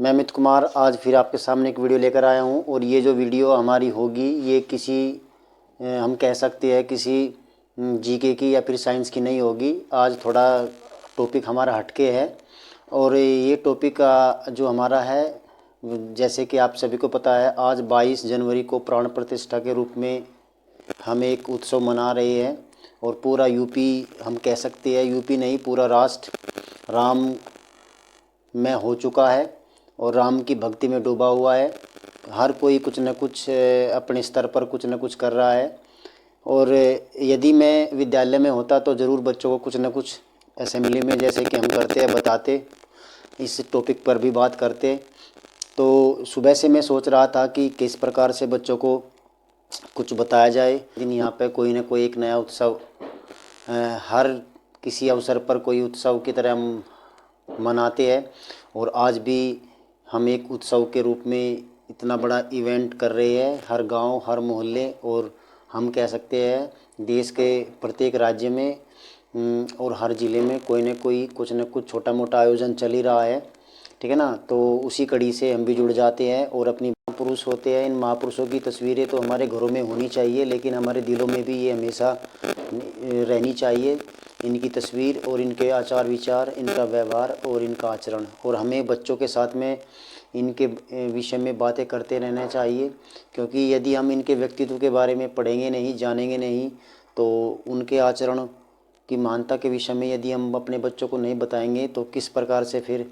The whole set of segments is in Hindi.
मैं अमित कुमार आज फिर आपके सामने एक वीडियो लेकर आया हूं और ये जो वीडियो हमारी होगी ये किसी हम कह सकते हैं किसी जीके की या फिर साइंस की नहीं होगी। आज थोड़ा टॉपिक हमारा हटके है और ये टॉपिक जो हमारा है, जैसे कि आप सभी को पता है, आज 22 जनवरी को प्राण प्रतिष्ठा के रूप में हम एक उत्सव मना रहे हैं और पूरा यूपी, हम कह सकते हैं यूपी नहीं पूरा राष्ट्र राम में हो चुका है और राम की भक्ति में डूबा हुआ है। हर कोई कुछ न कुछ अपने स्तर पर कुछ न कुछ कर रहा है और यदि मैं विद्यालय में होता तो ज़रूर बच्चों को कुछ न कुछ असेंबली में जैसे कि हम करते हैं बताते, इस टॉपिक पर भी बात करते। तो सुबह से मैं सोच रहा था कि किस प्रकार से बच्चों को कुछ बताया जाए, लेकिन यहाँ पे कोई ना कोई एक नया उत्सव हर किसी अवसर पर कोई उत्सव की तरह हम मनाते हैं और आज भी हम एक उत्सव के रूप में इतना बड़ा इवेंट कर रहे हैं हर गांव हर मोहल्ले और हम कह सकते हैं देश के प्रत्येक राज्य में और हर ज़िले में कोई ना कोई कुछ न कुछ छोटा मोटा आयोजन चल ही रहा है, ठीक है ना। तो उसी कड़ी से हम भी जुड़ जाते हैं और अपनी महापुरुष होते हैं, इन महापुरुषों की तस्वीरें तो हमारे घरों में होनी चाहिए लेकिन हमारे दिलों में भी ये हमेशा रहनी चाहिए, इनकी तस्वीर और इनके आचार विचार, इनका व्यवहार और इनका आचरण। और हमें बच्चों के साथ में इनके विषय में बातें करते रहना चाहिए, क्योंकि यदि हम इनके व्यक्तित्व के बारे में पढ़ेंगे नहीं, जानेंगे नहीं, तो उनके आचरण की महानता के विषय में यदि हम अपने बच्चों को नहीं बताएंगे तो किस प्रकार से फिर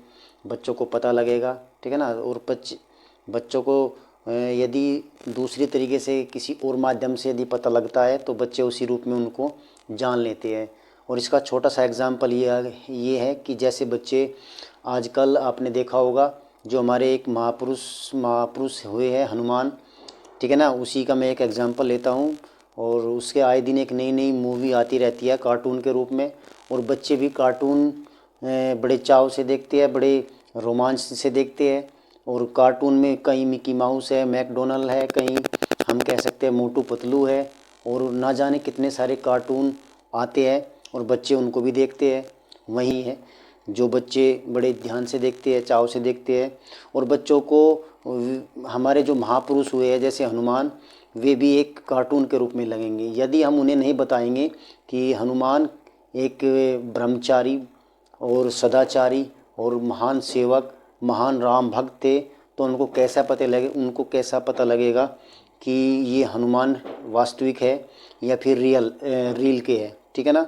बच्चों को पता लगेगा, ठीक है ना। और बच्चों को यदि दूसरी तरीके से किसी और माध्यम से यदि पता लगता है तो बच्चे उसी रूप में उनको जान लेते हैं। और इसका छोटा सा एग्जांपल ये है कि जैसे बच्चे आजकल आपने देखा होगा जो हमारे एक महापुरुष हुए हैं हनुमान, ठीक है ना, उसी का मैं एक एग्जांपल लेता हूँ। और उसके आए दिन एक नई नई मूवी आती रहती है कार्टून के रूप में और बच्चे भी कार्टून बड़े चाव से देखते हैं, बड़े रोमांच से देखते हैं। और कार्टून में कहीं मिकी माउस है, मैकडोनल्ड है, कहीं हम कह सकते हैं मोटू पतलू है और ना जाने कितने सारे कार्टून आते हैं और बच्चे उनको भी देखते हैं। वही है जो बच्चे बड़े ध्यान से देखते हैं, चाव से देखते हैं। और बच्चों को हमारे जो महापुरुष हुए हैं जैसे हनुमान, वे भी एक कार्टून के रूप में लगेंगे यदि हम उन्हें नहीं बताएंगे कि हनुमान एक ब्रह्मचारी और सदाचारी और महान सेवक, महान राम भक्त थे, तो उनको कैसा पता लगेगा कि ये हनुमान वास्तविक है या फिर रील के है, ठीक है ना।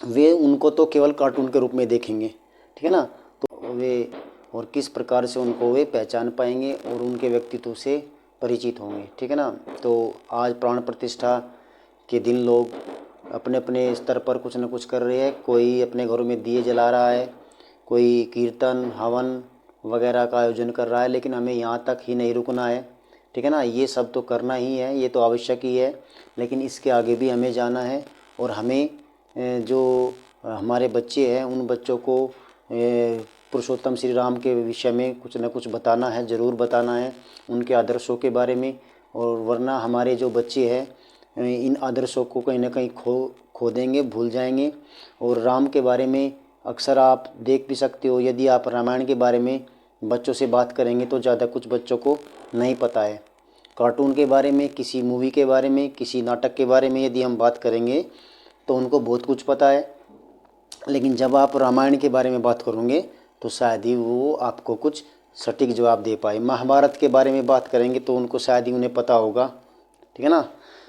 वे उनको तो केवल कार्टून के रूप में देखेंगे, ठीक है ना। तो वे और किस प्रकार से उनको वे पहचान पाएंगे और उनके व्यक्तित्व से परिचित होंगे, ठीक है ना। तो आज प्राण प्रतिष्ठा के दिन लोग अपने अपने स्तर पर कुछ न कुछ कर रहे हैं। कोई अपने घरों में दिए जला रहा है, कोई कीर्तन हवन वगैरह का आयोजन कर रहा है, लेकिन हमें यहाँ तक ही नहीं रुकना है, ठीक है ना। ये सब तो करना ही है, ये तो आवश्यक ही है, लेकिन इसके आगे भी हमें जाना है। और हमें जो हमारे बच्चे हैं उन बच्चों को पुरुषोत्तम श्री राम के विषय में कुछ न कुछ बताना है, ज़रूर बताना है, उनके आदर्शों के बारे में। और वरना हमारे जो बच्चे हैं इन आदर्शों को कहीं ना कहीं खो देंगे, भूल जाएंगे। और राम के बारे में अक्सर आप देख भी सकते हो, यदि आप रामायण के बारे में बच्चों से बात करेंगे तो ज़्यादा कुछ बच्चों को नहीं पता है। कार्टून के बारे में, किसी मूवी के बारे में, किसी नाटक के बारे में यदि हम बात करेंगे तो उनको बहुत कुछ पता है, लेकिन जब आप रामायण के बारे में बात करोगे तो शायद ही वो आपको कुछ सटीक जवाब दे पाए। महाभारत के बारे में बात करेंगे तो उनको शायद ही उन्हें पता होगा, ठीक है ना।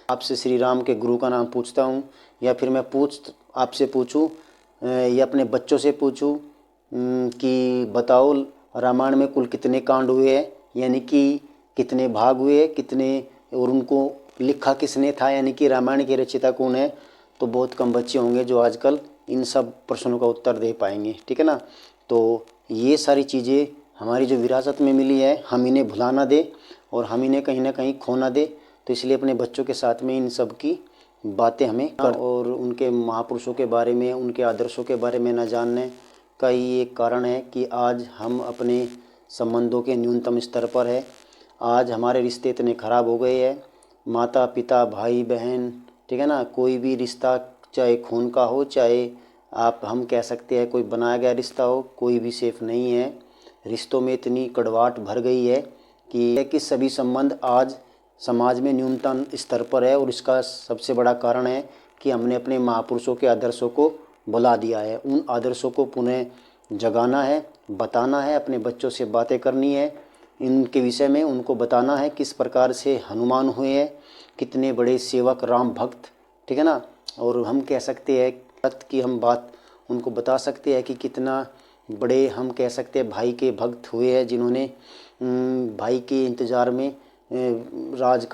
आपसे श्री राम के गुरु का नाम पूछता हूँ, या फिर मैं आपसे पूछूँ या अपने बच्चों से पूछूँ कि बताओ रामायण में कुल कितने कांड हुए हैं, यानी कि कितने भाग हुए, कितने, और उनको लिखा किसने था, यानी कि रामायण के रचयिता कौन है। तो बहुत कम बच्चे होंगे जो आजकल इन सब प्रश्नों का उत्तर दे पाएंगे, ठीक है ना। तो ये सारी चीज़ें हमारी जो विरासत में मिली है हम इन्हें भुला ना दें और हम इन्हें कहीं ना कहीं खो ना दें। तो इसलिए अपने बच्चों के साथ में इन सब की बातें हमें और उनके महापुरुषों के बारे में, उनके आदर्शों के बारे में न जानने का ही एक कारण है कि आज हम अपने संबंधों के न्यूनतम स्तर पर है। आज हमारे रिश्ते इतने ख़राब हो गए हैं, माता पिता भाई बहन, ठीक है ना, कोई भी रिश्ता चाहे खून का हो, चाहे हम कह सकते हैं कोई बनाया गया रिश्ता हो, कोई भी सेफ नहीं है। रिश्तों में इतनी कड़वाहट भर गई है कि सभी संबंध आज समाज में न्यूनतम स्तर पर है। और इसका सबसे बड़ा कारण है कि हमने अपने महापुरुषों के आदर्शों को भुला दिया है। उन आदर्शों को पुनः जगाना है, बताना है, अपने बच्चों से बातें करनी है इनके विषय में, उनको बताना है किस प्रकार से हनुमान हुए हैं, कितने बड़े सेवक राम भक्त, ठीक है ना। और हम कह सकते हैं भक्त की हम बात उनको बता सकते हैं कि कितना बड़े हम कह सकते हैं भाई के भक्त हुए हैं, जिन्होंने भाई के इंतज़ार में राज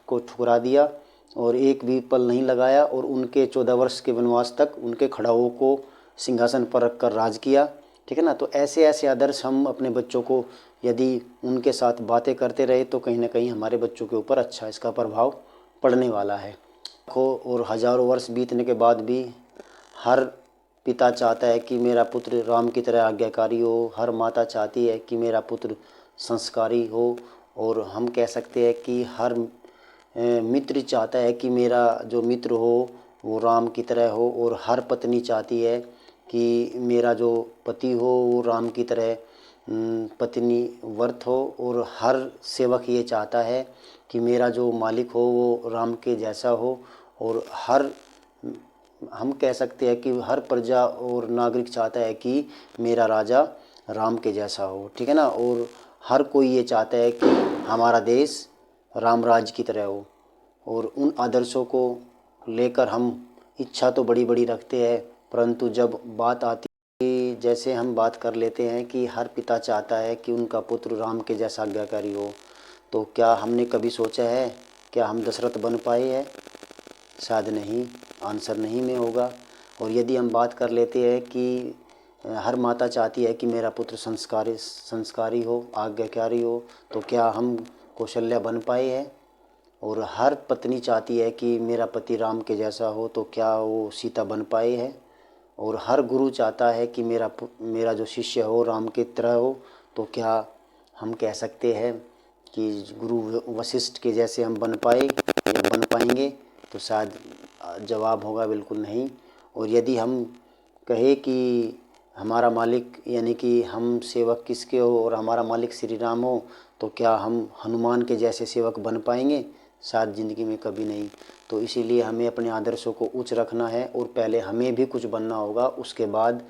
को ठुकरा दिया और एक भी पल नहीं लगाया और उनके 14 वर्ष के वनवास तक उनके खड़ाओं को सिंहासन पर रख कर राज किया, ठीक है ना। तो ऐसे ऐसे आदर्श हम अपने बच्चों को यदि उनके साथ बातें करते रहे तो कहीं ना कहीं हमारे बच्चों के ऊपर अच्छा इसका प्रभाव पड़ने वाला है। और हज़ारों वर्ष बीतने के बाद भी हर पिता चाहता है कि मेरा पुत्र राम की तरह आज्ञाकारी हो, हर माता चाहती है कि मेरा पुत्र संस्कारी हो, और हम कह सकते हैं कि हर मित्र चाहता है कि मेरा जो मित्र हो वो राम की तरह हो, और हर पत्नी चाहती है कि मेरा जो पति हो वो राम की तरह पत्नी व्रत हो, और हर सेवक ये चाहता है कि मेरा जो मालिक हो वो राम के जैसा हो, और हर हम कह सकते हैं कि हर प्रजा और नागरिक चाहता है कि मेरा राजा राम के जैसा हो, ठीक है ना। और हर कोई ये चाहता है कि हमारा देश राम राज्य की तरह हो। और उन आदर्शों को लेकर हम इच्छा तो बड़ी बड़ी रखते हैं, परंतु जब बात आती है, जैसे हम बात कर लेते हैं कि हर पिता चाहता है कि उनका पुत्र राम के जैसा आज्ञाकारी हो, तो क्या हमने कभी सोचा है क्या हम दशरथ बन पाए हैं? शायद नहीं, आंसर नहीं में होगा। और यदि हम बात कर लेते हैं कि हर माता चाहती है कि मेरा पुत्र संस्कारी हो, आज्ञाकारी हो, तो क्या हम कौशल्या बन पाए हैं? और हर पत्नी चाहती है कि मेरा पति राम के जैसा हो, तो क्या वो सीता बन पाए हैं? और हर गुरु चाहता है कि मेरा जो शिष्य हो राम की तरह हो, तो क्या हम कह सकते हैं कि गुरु वशिष्ठ के जैसे हम बन पाए या बन पाएंगे? तो शायद जवाब होगा बिल्कुल नहीं। और यदि हम कहें कि हमारा मालिक यानी कि हम सेवक किसके हो और हमारा मालिक श्री राम हो, तो क्या हम हनुमान के जैसे सेवक बन पाएंगे? शायद ज़िंदगी में कभी नहीं। तो इसीलिए हमें अपने आदर्शों को उच्च रखना है, और पहले हमें भी कुछ बनना होगा, उसके बाद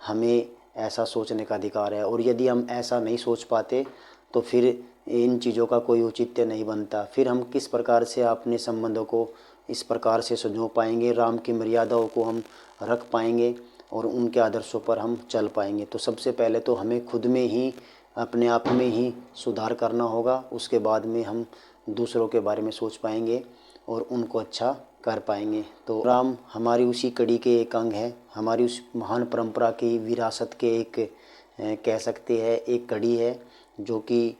हमें ऐसा सोचने का अधिकार है। और यदि हम ऐसा नहीं सोच पाते तो फिर इन चीज़ों का कोई औचित्य नहीं बनता। फिर हम किस प्रकार से अपने संबंधों को इस प्रकार से संजो पाएंगे, राम की मर्यादाओं को हम रख पाएंगे और उनके आदर्शों पर हम चल पाएंगे। तो सबसे पहले तो हमें खुद में ही अपने आप में ही सुधार करना होगा, उसके बाद में हम दूसरों के बारे में सोच पाएंगे और उनको अच्छा कर पाएंगे। तो राम हमारी उसी कड़ी के एक अंग है, हमारी उस महान परंपरा की विरासत के एक कह सकते हैं एक कड़ी है, जो कि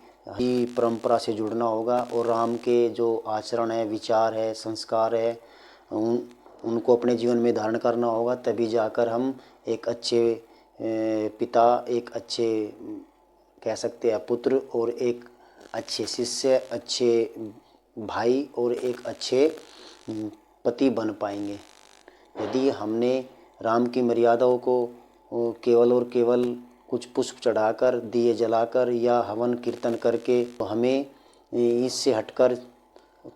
परंपरा से जुड़ना होगा। और राम के जो आचरण है, विचार है, संस्कार है, उनको अपने जीवन में धारण करना होगा, तभी जाकर हम एक अच्छे पिता, एक अच्छे कह सकते हैं पुत्र, और एक अच्छे शिष्य, अच्छे भाई और एक अच्छे पति बन पाएंगे। यदि हमने राम की मर्यादाओं को केवल और केवल कुछ पुष्प चढ़ाकर, दिए जलाकर या हवन कीर्तन करके, तो हमें इससे हटकर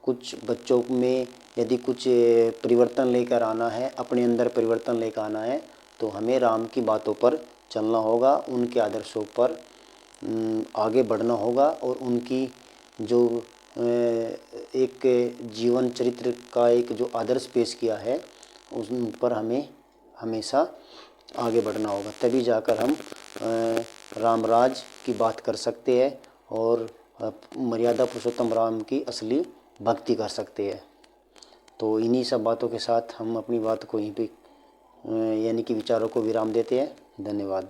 कुछ बच्चों में यदि कुछ परिवर्तन लेकर आना है, अपने अंदर परिवर्तन लेकर आना है, तो हमें राम की बातों पर चलना होगा, उनके आदर्शों पर आगे बढ़ना होगा, और उनकी जो एक जीवन चरित्र का एक जो आदर्श पेश किया है उन पर हमें हमेशा आगे बढ़ना होगा। तभी जाकर हम राम राज की बात कर सकते हैं और मर्यादा पुरुषोत्तम राम की असली भक्ति कर सकते हैं। तो इन्हीं सब बातों के साथ हम अपनी बात को यहीं पे यानी कि विचारों को विराम देते हैं। धन्यवाद।